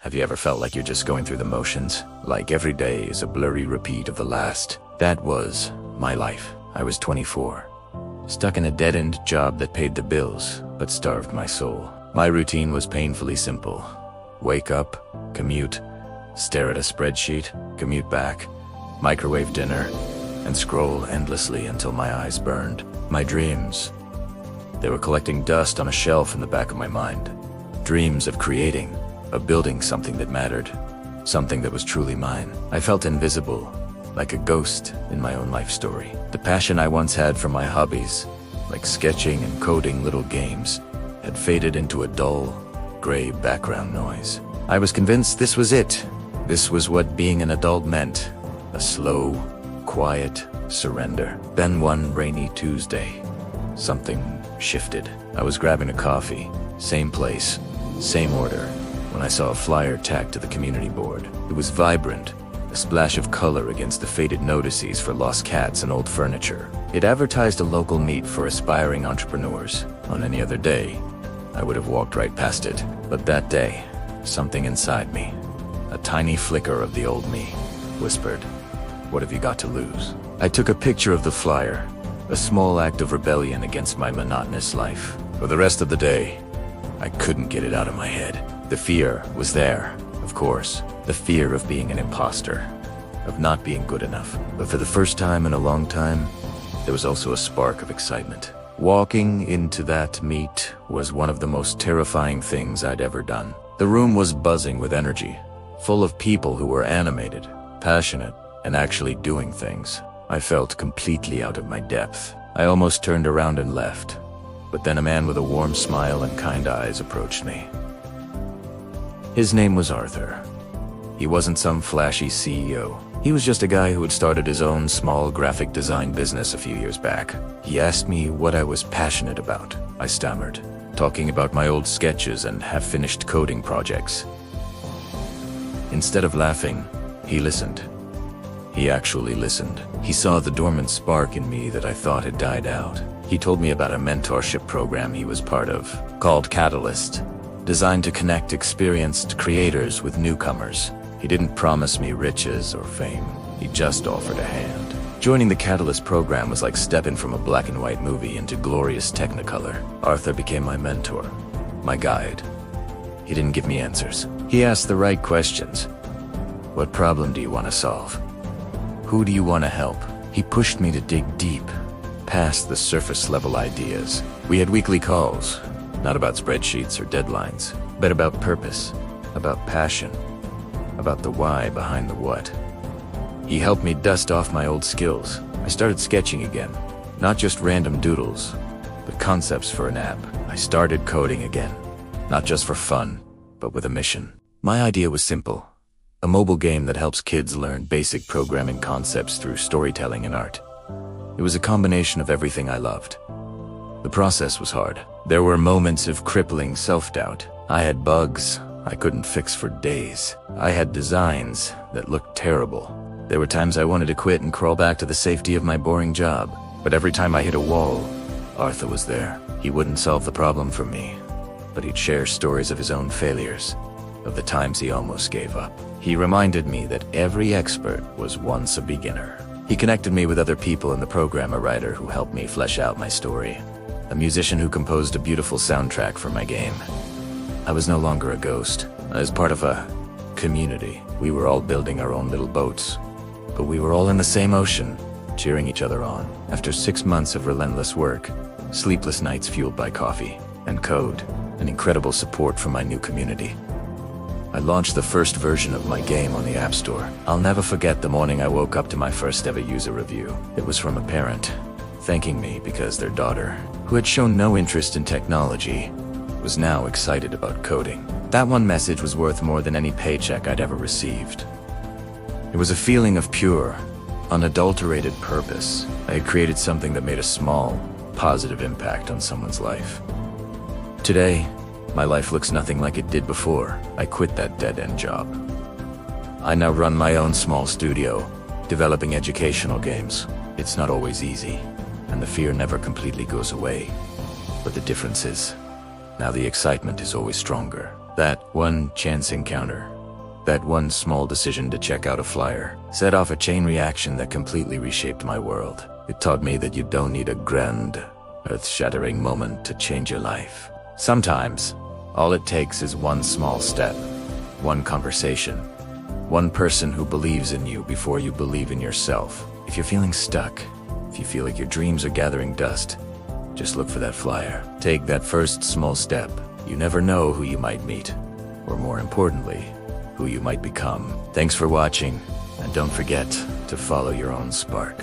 Have you ever felt like you're just going through the motions? Like every day is a blurry repeat of the last? That was my life. I was 24, stuck in a dead-end job that paid the bills, but starved my soul. My routine was painfully simple. Wake up, commute, stare at a spreadsheet, commute back, microwave dinner, and scroll endlessly until my eyes burned. My dreams, they were collecting dust on a shelf in the back of my mind. Dreams of creating, of building something that mattered, something that was truly mine. I felt invisible, like a ghost in my own life story. The passion I once had for my hobbies, like sketching and coding little games, had faded into a dull, gray background noise. I was convinced this was it. This was what being an adult meant. A slow, quiet surrender. Then one rainy Tuesday, something shifted. I was grabbing a coffee, same place, same order, when I saw a flyer tacked to the community board. It was vibrant, a splash of color against the faded notices for lost cats and old furniture. It advertised a local meet for aspiring entrepreneurs. On any other day, I would have walked right past it. But that day, something inside me, a tiny flicker of the old me, whispered, "What have you got to lose?" I took a picture of the flyer, a small act of rebellion against my monotonous life. For the rest of the day, I couldn't get it out of my head. The fear was there, of course. The fear of being an imposter, of not being good enough. But for the first time in a long time, there was also a spark of excitement. Walking into that meet was one of the most terrifying things I'd ever done. The room was buzzing with energy, full of people who were animated, passionate, and actually doing things. I felt completely out of my depth. I almost turned around and left, but then a man with a warm smile and kind eyes approached me. His name was Arthur. He wasn't some flashy CEO. He was just a guy who had started his own small graphic design business a few years back. He asked me what I was passionate about. I stammered, talking about my old sketches and half-finished coding projects. Instead of laughing, he listened. He actually listened. He saw the dormant spark in me that I thought had died out. He told me about a mentorship program he was part of, called Catalyst, designed to connect experienced creators with newcomers. He didn't promise me riches or fame. He just offered a hand. Joining the Catalyst program was like stepping from a black and white movie into glorious Technicolor. Arthur became my mentor, my guide. He didn't give me answers. He asked the right questions. What problem do you want to solve? Who do you want to help? He pushed me to dig deep, past the surface level ideas. We had weekly calls, not about spreadsheets or deadlines, but about purpose, about passion, about the why behind the what. He helped me dust off my old skills. I started sketching again, not just random doodles, but concepts for an app. I started coding again, not just for fun, but with a mission. My idea was simple, a mobile game that helps kids learn basic programming concepts through storytelling and art. It was a combination of everything I loved. The process was hard. There were moments of crippling self-doubt. I had bugs I couldn't fix for days. I had designs that looked terrible. There were times I wanted to quit and crawl back to the safety of my boring job. But every time I hit a wall, Arthur was there. He wouldn't solve the problem for me, but he'd share stories of his own failures, of the times he almost gave up. He reminded me that every expert was once a beginner. He connected me with other people in the program, a writer who helped me flesh out my story, a musician who composed a beautiful soundtrack for my game. I was no longer a ghost. I was part of a community. We were all building our own little boats, but we were all in the same ocean, cheering each other on. After 6 months of relentless work, sleepless nights fueled by coffee and code, and incredible support from my new community, I launched the first version of my game on the App Store. I'll never forget the morning I woke up to my first ever user review. It was from a parent, thanking me because their daughter, who had shown no interest in technology, was now excited about coding. That one message was worth more than any paycheck I'd ever received. It was a feeling of pure, unadulterated purpose. I had created something that made a small, positive impact on someone's life. Today, my life looks nothing like it did before. I quit that dead-end job. I now run my own small studio, developing educational games. It's not always easy, and the fear never completely goes away. But the difference is, now the excitement is always stronger. That one chance encounter, That one small decision to check out a flyer set off a chain reaction that completely reshaped my world. It taught me that you don't need a grand, earth-shattering moment to change your life. Sometimes, all it takes is one small step, one conversation, one person who believes in you before you believe in yourself. If you're feeling stuck, if you feel like your dreams are gathering dust, just look for that flyer. Take that first small step. You never know who you might meet, or more importantly, who you might become. Thanks for watching, and don't forget to follow your own spark.